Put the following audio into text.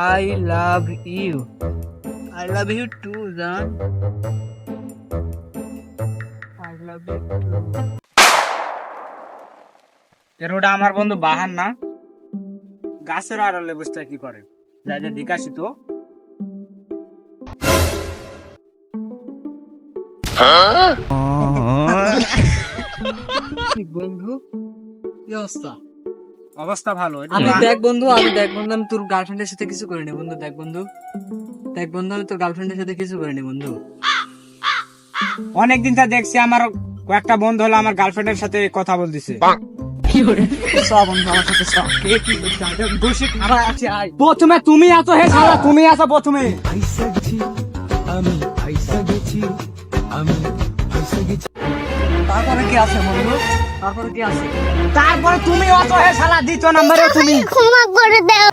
I love you, I love you too জান, I love you too. ওটা আমার বন্ধু বাহান না, গাছের আড়ালে বসে কি করে, যাই যে দিকাশি তো। বন্ধু কি অবস্থা? অবস্থা ভালো। আমি দেখ বন্ধু আমি তোর গার্লফ্রেন্ডের সাথে কিছু করিনি বন্ধু। দেখ বন্ধু আমি তোর গার্লফ্রেন্ডের সাথে কিছু করিনি বন্ধু। অনেকদিন তা দেখছি আমার কয়েকটা বন্ধু হলো আমার গার্লফ্রেন্ডের সাথে কথা বলতেছে। প্রথমে তুমি আছো, হে শালা তুমি আছো প্রথমে। তারপরে কি আছে বন্ধু? তারপরে কি আছে? তারপরে তুমি আছো, হে শালা দ্বিতীয় নম্বরে তুমি। ক্ষমা করে দাও।